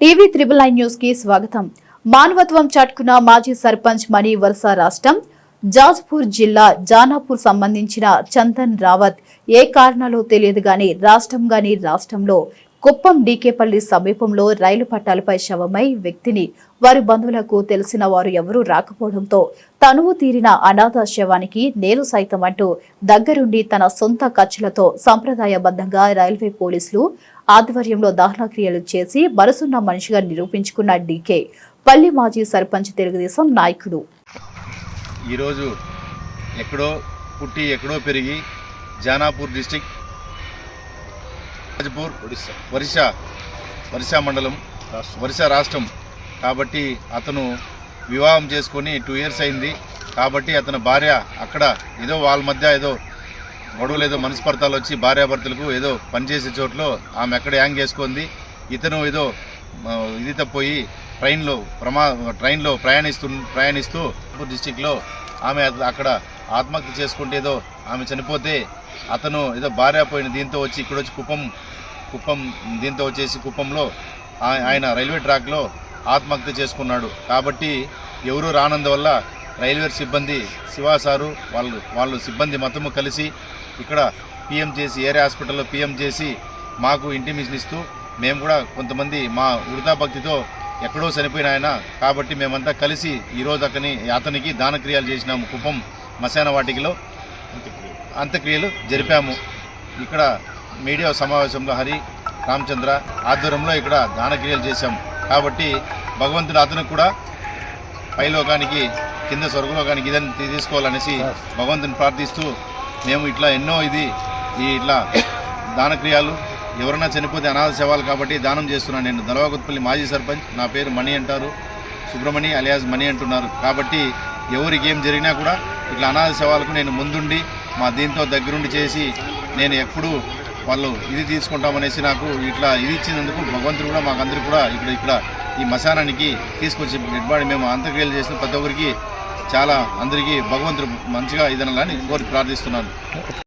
TV triple nine news కి స్వాగతం. మానవత్వం చాటుకున్న మాజీ సర్పంచ్ మణి వలస రాష్ట్రం జాజ్పూర్ జిల్లా జానాపూర్ సంబంధించిన చందన్ రావత్ ఏ కారణాలో తెలియదు గాని రాష్ట్రంలో కుప్పం డీకేపల్లి సమీపంలో రైలు పట్టాలపై శవమై వ్యక్తిని వారి బంధువులకు తెలిసిన వారు ఎవరూ రాకపోవడంతో తనువు తీరిన అనాథ శవానికి నేను సైతం అంటూ దగ్గరుండి తన సొంత ఖర్చులతో సంప్రదాయబద్ధంగా రైల్వే పోలీసులు ఆధ్వర్యంలో దహనక్రియలు చేసి మనసున్న మనిషిగా నిరూపించుకున్న డీకే పల్లి మాజీ సర్పంచ్ తెలుగుదేశం నాయకుడు. ఈరోజు ఎక్కడో పుట్టి ఎక్కడో పెరిగి జానాపూర్ డిస్టిక్ జాజ్పూర్ ఒరిస్సా మండలం ఒరిస్సా రాష్ట్రం కాబట్టి అతను వివాహం చేసుకొని 2 years అయింది. కాబట్టి అతని భార్య అక్కడ ఏదో వాళ్ళ మధ్య ఏదో గొడవలు ఏదో మనస్పర్ధాలు వచ్చి భార్యాభర్తలకు ఏదో పనిచేసే చోట్లో ఆమె అక్కడ యాంగ్ చేసుకుంది. ఇతను ఏదో ఇది తప్పోయి ట్రైన్లో ప్రయాణిస్తూ డిస్టిక్లో ఆమె అక్కడ ఆత్మహత్య చేసుకుంటే ఏదో ఆమె చనిపోతే అతను ఏదో భార్య పోయిన దీంతో వచ్చి ఇక్కడ వచ్చి కుప్పం దీంతో వచ్చేసి కుప్పంలో ఆయన రైల్వే ట్రాక్లో ఆత్మహత్య చేసుకున్నాడు. కాబట్టి ఎవరూ రానందువల్ల రైల్వే సిబ్బంది శివా సారు వాళ్ళు సిబ్బంది మొత్తము కలిసి ఇక్కడ పిఎం చేసి ఏరియా హాస్పిటల్లో పిఎం చేసి మాకు ఇంటిమేషన్ ఇస్తూ మేము కూడా కొంతమంది మా వృధాభక్తితో ఎక్కడో చనిపోయిన ఆయన కాబట్టి మేమంతా కలిసి ఈరోజు అతనికి దానక్రియలు చేసినాము. కుప్పం మశాన వాటికలో అంత్యక్రియలు జరిపాము. ఇక్కడ మీడియా సమావేశంలో హరి రామచంద్ర ఆధ్వర్యంలో ఇక్కడ దానక్రియలు చేశాము. కాబట్టి భగవంతుడు అతనికి కూడా పైలోకానికి కింద స్వర్గలోకానికి ఇదని తీసుకోవాలనేసి భగవంతుని ప్రార్థిస్తూ మేము ఇట్లా ఎన్నో ఇట్లా దానక్రియలు ఎవరైనా చనిపోతే అనాథ శవాలు కాబట్టి దానం చేస్తున్నాను. నేను దళవాగుత్పల్లి మాజీ సర్పంచ్. నా పేరు మణి అంటారు, సుబ్రమణి అలియాస్ మణి అంటున్నారు. కాబట్టి ఎవరికి ఏం జరిగినా కూడా ఇట్లా అనాథ శవాలకు నేను ముందుండి మా దీంతో దగ్గరుండి చేసి నేను ఎప్పుడు వాళ్ళు ఇది తీసుకుంటామనేసి నాకు ఇట్లా ఇది ఇచ్చినందుకు భగవంతుడు కూడా మాకందరికీ కూడా ఇక్కడ ఈ మశానానికి తీసుకొచ్చి డెడ్ బాడీ మేము అంత్యక్రియలు చేసిన ప్రతి ఒక్కరికి చాలా అందరికీ భగవంతుడు మంచిగా ఇదనాలని కోరి ప్రార్థిస్తున్నాను.